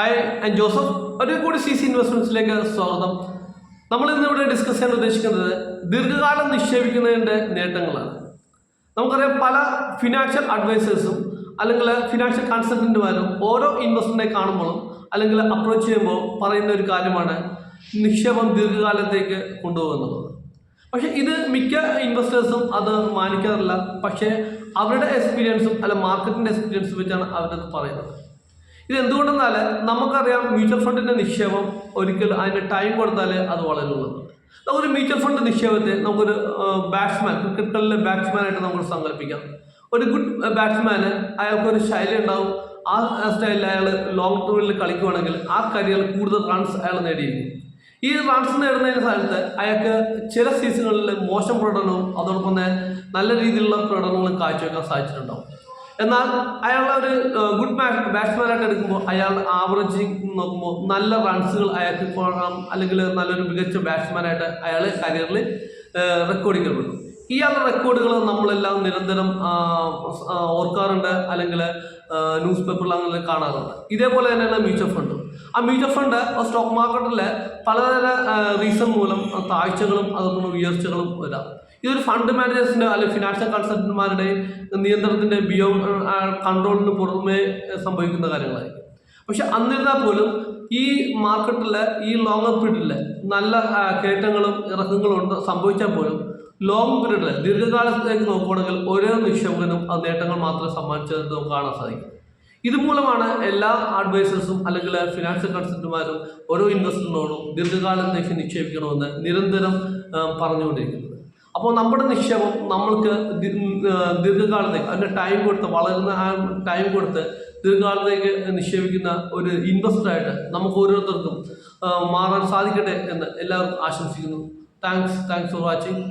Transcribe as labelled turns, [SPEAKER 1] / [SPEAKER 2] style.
[SPEAKER 1] Hi, ഞാൻ Joseph. ഒരു കൂടി CC ഇൻവെസ്റ്റ്മെന്റ്സിലേക്ക് സ്വാഗതം. നമ്മൾ ഇന്നിവിടെ ഡിസ്കസ് ചെയ്യാൻ ഉദ്ദേശിക്കുന്നത് ദീർഘകാലം നിക്ഷേപിക്കുന്നതിൻ്റെ നേട്ടങ്ങളാണ്. നമുക്കറിയാം, പല ഫിനാൻഷ്യൽ അഡ്വൈസേഴ്സും അല്ലെങ്കിൽ ഫിനാൻഷ്യൽ കൺസൾട്ടന്റുമാരും ഓരോ ഇൻവെസ്റ്റ്മെന്റിനെ കാണുമ്പോഴും അല്ലെങ്കിൽ അപ്രോച്ച് ചെയ്യുമ്പോൾ പറയുന്ന ഒരു കാര്യമാണ് നിക്ഷേപം ദീർഘകാലത്തേക്ക് കൊണ്ടുപോകുന്നത്. പക്ഷേ ഇത് മിക്ക ഇൻവെസ്റ്റേഴ്സും അത് മാനിക്കാറില്ല. പക്ഷേ അവരുടെ എക്സ്പീരിയൻസും അല്ല മാർക്കറ്റിൻ്റെ എക്സ്പീരിയൻസും വെച്ചാണ് അവരത് പറയുന്നത്. ഇത് എന്തുകൊണ്ടെന്നാൽ നമുക്കറിയാം, മ്യൂച്വൽ ഫണ്ടിൻ്റെ നിക്ഷേപം ഒരിക്കലും അതിൻ്റെ ടൈം കൊടുത്താൽ അത് വളരുള്ളത്. നമുക്കൊരു മ്യൂച്വൽ ഫണ്ട് നിക്ഷേപത്തെ നമുക്കൊരു ബാറ്റ്സ്മാൻ, ക്രിക്കറ്റ് കളിലെ ബാറ്റ്സ്മാനായിട്ട് നമുക്ക് സങ്കല്പിക്കാം. ഒരു ഗുഡ് ബാറ്റ്സ്മാന് അയാൾക്കൊരു ശൈലി ഉണ്ടാവും. ആ സ്റ്റൈലിൽ അയാൾ ലോങ് ടേമിൽ കളിക്കുകയാണെങ്കിൽ ആ കരിയറിൽ കൂടുതൽ റൺസ് അയാൾ നേടിയിരിക്കും. ഈ റൺസ് നേടുന്നതിന് സ്ഥാനത്ത് അയാൾക്ക് ചില സീസണുകളിൽ മോശം പ്രകടനവും അതോടൊപ്പം തന്നെ നല്ല രീതിയിലുള്ള പ്രകടനങ്ങളും കാഴ്ചവെക്കാൻ സാധിച്ചിട്ടുണ്ടാവും. എന്നാൽ അയാൾ ഒരു ഗുഡ് ബാറ്റ്സ്മാനായിട്ട് എടുക്കുമ്പോൾ അയാളുടെ ആവറേജിങ് നോക്കുമ്പോൾ നല്ല റൺസുകൾ അയാൾക്ക് അല്ലെങ്കിൽ നല്ലൊരു മികച്ച ബാറ്റ്സ്മാനായിട്ട് അയാൾ കരിയറിൽ റെക്കോർഡിക്കപ്പെടും. ഇയാളുടെ റെക്കോർഡുകൾ നമ്മളെല്ലാം നിരന്തരം ഓർക്കാറുണ്ട്, അല്ലെങ്കിൽ ന്യൂസ് പേപ്പറിൽ അങ്ങനെ കാണാറുണ്ട്. ഇതേപോലെ തന്നെയാണ് മ്യൂച്വൽ ഫണ്ടും. ആ മ്യൂച്വൽ ഫണ്ട് സ്റ്റോക്ക് മാർക്കറ്റിൽ പലതരം റീസൺ മൂലം താഴ്ചകളും അതുപോലെ ഉയർച്ചകളും വരാം. ഇതൊരു ഫണ്ട് മാനേജേഴ്സിൻ്റെ അല്ലെങ്കിൽ ഫിനാൻഷ്യൽ കൺസൾട്ടന്റുമാരുടെ നിയന്ത്രണത്തിൻ്റെ കൺട്രോളിന് പുറമേ സംഭവിക്കുന്ന കാര്യങ്ങളായിരിക്കും. പക്ഷെ എന്നിരുന്നാൽ പോലും ഈ മാർക്കറ്റിൽ ഈ ലോങ്ങർ പീരീഡിൽ നല്ല കയറ്റങ്ങളും ഇറക്കങ്ങളും സംഭവിച്ചാൽ പോലും ലോങ് പീരീഡിൽ ദീർഘകാലത്തേക്ക് നോക്കുകയാണെങ്കിൽ ഓരോ നിക്ഷേപകനും ആ നേട്ടങ്ങൾ മാത്രമേ സമ്മാനിച്ചത് നമുക്ക് കാണാൻ സാധിക്കും. ഇതുമൂലമാണ് എല്ലാ അഡ്വൈസേഴ്സും അല്ലെങ്കിൽ ഫിനാൻഷ്യൽ കൺസൾട്ടന്റുമാരും ഓരോ ഇൻവെസ്റ്ററിനോടും ദീർഘകാലത്തേക്ക് നിക്ഷേപിക്കണമെന്ന് നിരന്തരം പറഞ്ഞുകൊണ്ടിരിക്കുന്നത്. അപ്പോൾ നമ്മുടെ നിക്ഷേപം നമ്മൾക്ക് ദീർഘകാലത്തേക്ക് അതിൻ്റെ ടൈം കൊടുത്ത് വളരുന്ന ആ ടൈം കൊടുത്ത് ദീർഘകാലത്തേക്ക് നിക്ഷേപിക്കുന്ന ഒരു ഇൻവെസ്റ്ററായിട്ട് നമുക്ക് ഓരോരുത്തർക്കും മാറാൻ സാധിക്കട്ടെ എന്ന് എല്ലാവർക്കും ആശംസിക്കുന്നു. Thanks for watching.